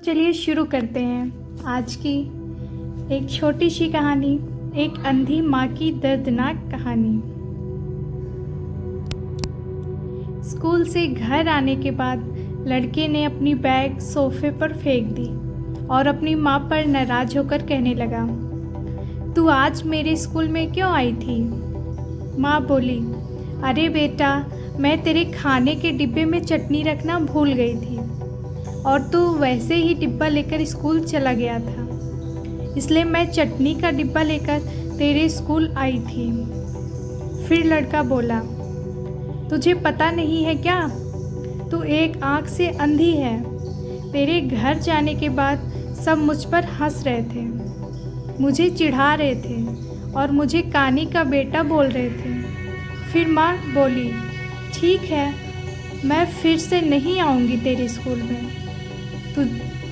चलिए शुरू करते हैं आज की एक छोटी सी कहानी, एक अंधी माँ की दर्दनाक कहानी। स्कूल से घर आने के बाद लड़के ने अपनी बैग सोफे पर फेंक दी और अपनी माँ पर नाराज होकर कहने लगा, तू आज मेरे स्कूल में क्यों आई थी? माँ बोली, अरे बेटा, मैं तेरे खाने के डिब्बे में चटनी रखना भूल गई थी और तू वैसे ही डिब्बा लेकर स्कूल चला गया था, इसलिए मैं चटनी का डिब्बा लेकर तेरे स्कूल आई थी। फिर लड़का बोला, तुझे पता नहीं है क्या? तू एक आँख से अंधी है। तेरे घर जाने के बाद सब मुझ पर हंस रहे थे, मुझे चिढ़ा रहे थे और मुझे कानी का बेटा बोल रहे थे। फिर माँ बोली, ठीक है, मैं फिर से नहीं आऊँगी तेरे स्कूल में।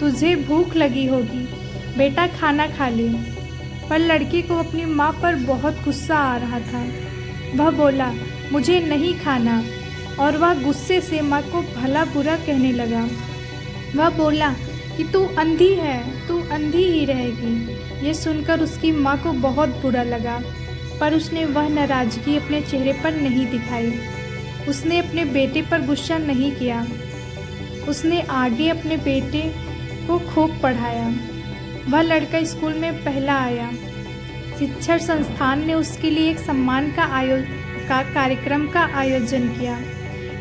तुझे भूख लगी होगी, बेटा खाना खा ले। पर लड़के को अपनी माँ पर बहुत गुस्सा आ रहा था। वह बोला, मुझे नहीं खाना, और वह गुस्से से माँ को भला बुरा कहने लगा। वह बोला कि तू अंधी है, तू अंधी ही रहेगी। ये सुनकर उसकी माँ को बहुत बुरा लगा, पर उसने वह नाराज़गी अपने चेहरे पर नहीं दिखाई। उसने अपने बेटे पर गुस्सा नहीं किया। उसने आगे अपने बेटे को खूब पढ़ाया। वह लड़का स्कूल में पहला आया। शिक्षण संस्थान ने उसके लिए एक सम्मान का कार्यक्रम का आयोजन किया।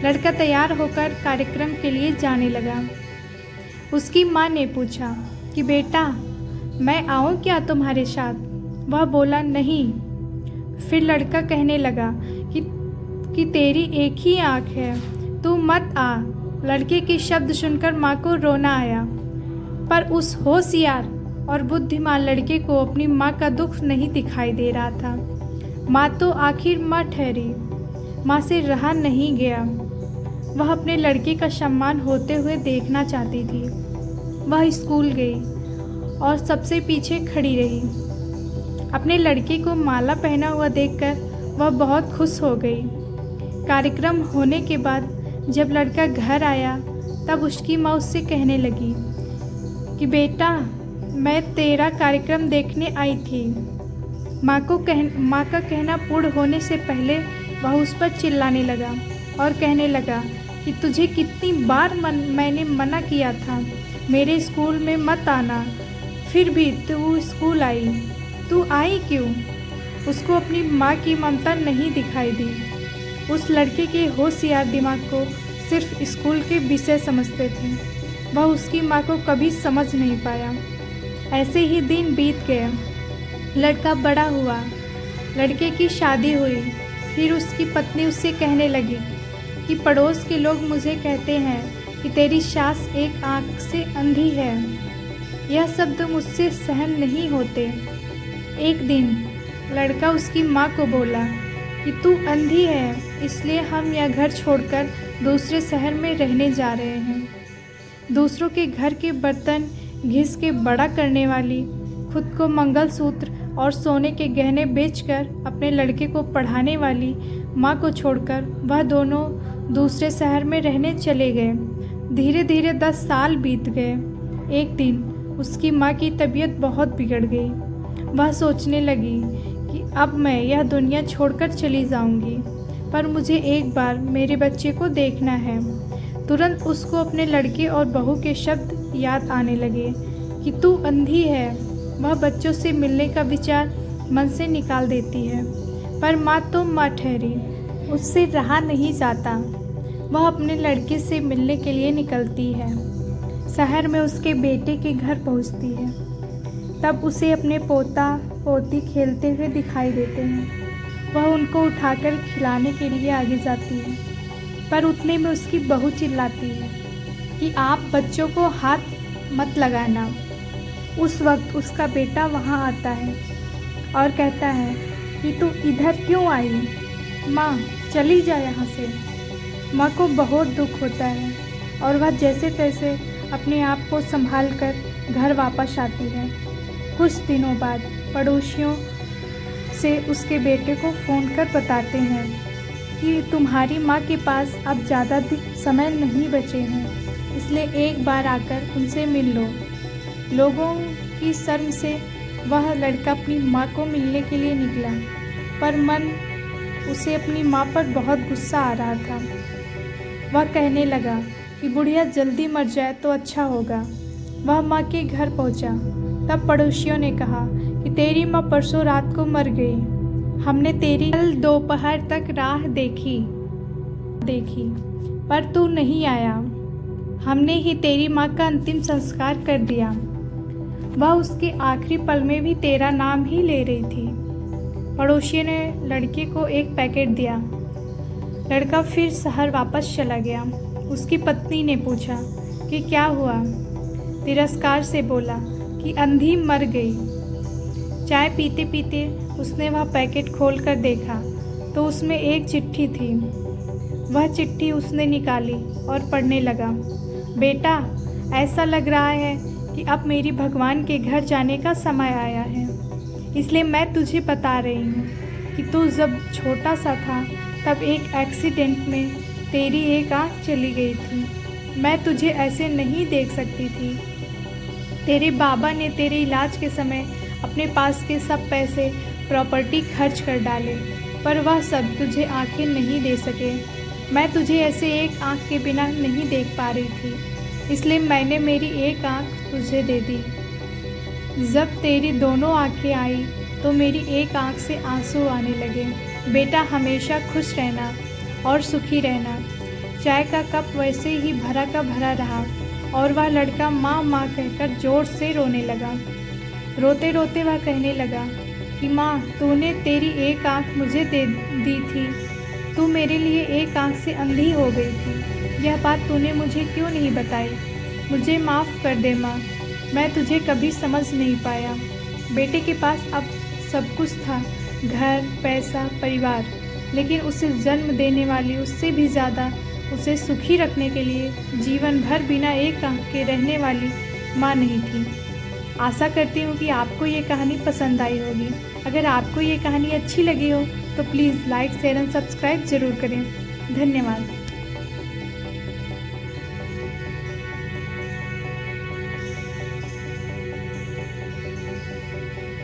लड़का तैयार होकर कार्यक्रम के लिए जाने लगा। उसकी माँ ने पूछा कि बेटा, मैं आऊँ क्या तुम्हारे साथ? वह बोला, नहीं। फिर लड़का कहने लगा कि तेरी एक ही आँख है, तू मत आ। लड़के के शब्द सुनकर माँ को रोना आया, पर उस होशियार और बुद्धिमान लड़के को अपनी माँ का दुख नहीं दिखाई दे रहा था। माँ तो आखिर माँ ठहरी। माँ से रहा नहीं गया। वह अपने लड़के का सम्मान होते हुए देखना चाहती थी। वह स्कूल गई और सबसे पीछे खड़ी रही। अपने लड़के को माला पहना हुआ देखकर वह बहुत खुश हो गई। कार्यक्रम होने के बाद जब लड़का घर आया, तब उसकी माँ उससे कहने लगी कि बेटा, मैं तेरा कार्यक्रम देखने आई थी। माँ का कहना पूर्ण होने से पहले वह उस पर चिल्लाने लगा और कहने लगा कि तुझे कितनी बार मैंने मना किया था मेरे स्कूल में मत आना, फिर भी तू स्कूल आई। तू आई क्यों? उसको अपनी माँ की ममता नहीं दिखाई दी। उस लड़के के होशियार दिमाग को सिर्फ स्कूल के विषय समझते थे। वह उसकी माँ को कभी समझ नहीं पाया। ऐसे ही दिन बीत गए। लड़का बड़ा हुआ, लड़के की शादी हुई। फिर उसकी पत्नी उससे कहने लगी कि पड़ोस के लोग मुझे कहते हैं कि तेरी सास एक आँख से अंधी है। यह शब्द मुझसे सहन नहीं होते। एक दिन लड़का उसकी माँ को बोला कि तू अंधी है, इसलिए हम यह घर छोड़कर दूसरे शहर में रहने जा रहे हैं। दूसरों के घर के बर्तन घिस के बड़ा करने वाली, खुद को मंगलसूत्र और सोने के गहने बेचकर अपने लड़के को पढ़ाने वाली माँ को छोड़कर वह दोनों दूसरे शहर में रहने चले गए। धीरे धीरे 10 साल बीत गए। एक दिन उसकी माँ की तबीयत बहुत बिगड़ गई। वह सोचने लगी कि अब मैं यह दुनिया छोड़कर चली जाऊंगी, पर मुझे एक बार मेरे बच्चे को देखना है। तुरंत उसको अपने लड़के और बहू के शब्द याद आने लगे कि तू अंधी है। वह बच्चों से मिलने का विचार मन से निकाल देती है, पर माँ तो माँ ठहरी। उससे रहा नहीं जाता। वह अपने लड़के से मिलने के लिए निकलती है। शहर में उसके बेटे के घर पहुँचती है। तब उसे अपने पोता पोती खेलते हुए दिखाई देते हैं। वह उनको उठाकर खिलाने के लिए आगे जाती है, पर उतने में उसकी बहू चिल्लाती है कि आप बच्चों को हाथ मत लगाना। उस वक्त उसका बेटा वहाँ आता है और कहता है कि तू इधर क्यों आई? माँ, चली जा यहाँ से। माँ को बहुत दुख होता है और वह जैसे तैसे अपने आप को संभाल कर घर वापस आती है। कुछ दिनों बाद पड़ोसियों से उसके बेटे को फ़ोन कर बताते हैं कि तुम्हारी माँ के पास अब ज़्यादा समय नहीं बचे हैं। इसलिए एक बार आकर उनसे मिल लो। लोगों की शर्म से वह लड़का अपनी माँ को मिलने के लिए निकला, पर मन उसे अपनी माँ पर बहुत गुस्सा आ रहा था। वह कहने लगा कि बुढ़िया जल्दी मर जाए तो अच्छा होगा। वह माँ के घर पहुँचा। तब पड़ोसियों ने कहा कि तेरी माँ परसों रात को मर गई। हमने तेरी कल दोपहर तक राह देखी पर तू नहीं आया। हमने ही तेरी माँ का अंतिम संस्कार कर दिया। वह उसके आखिरी पल में भी तेरा नाम ही ले रही थी। पड़ोसी ने लड़के को एक पैकेट दिया। लड़का फिर शहर वापस चला गया। उसकी पत्नी ने पूछा कि क्या हुआ। तिरस्कार से बोला कि अंधी मर गई। चाय पीते पीते उसने वह पैकेट खोलकर देखा तो उसमें एक चिट्ठी थी। वह चिट्ठी उसने निकाली और पढ़ने लगा। बेटा, ऐसा लग रहा है कि अब मेरी भगवान के घर जाने का समय आया है, इसलिए मैं तुझे बता रही हूँ कि तू जब छोटा सा था तब एक एक्सीडेंट में तेरी एक आँख चली गई थी। मैं तुझे ऐसे नहीं देख सकती थी। तेरे बाबा ने तेरे इलाज के समय अपने पास के सब पैसे प्रॉपर्टी खर्च कर डाले, पर वह सब तुझे आंखें नहीं दे सके। मैं तुझे ऐसे एक आँख के बिना नहीं देख पा रही थी, इसलिए मैंने मेरी एक आँख तुझे दे दी। जब तेरी दोनों आँखें आई तो मेरी एक आँख से आंसू आने लगे। बेटा, हमेशा खुश रहना और सुखी रहना। चाय का कप वैसे ही भरा का भरा रहा और वह लड़का माँ माँ कहकर ज़ोर से रोने लगा। रोते रोते वह कहने लगा कि माँ, तूने तेरी एक आँख मुझे दे दी थी। तू मेरे लिए एक आँख से अंधी हो गई थी। यह बात तूने मुझे क्यों नहीं बताई? मुझे माफ़ कर दे माँ, मैं तुझे कभी समझ नहीं पाया। बेटे के पास अब सब कुछ था, घर, पैसा, परिवार, लेकिन उसे जन्म देने वाली उससे भी ज़्यादा उसे सुखी रखने के लिए जीवन भर बिना एक आँख के रहने वाली माँ नहीं थी। आशा करती हूँ कि आपको ये कहानी पसंद आई होगी। अगर आपको ये कहानी अच्छी लगी हो तो please like, share and subscribe ज़रूर करें। धन्यवाद।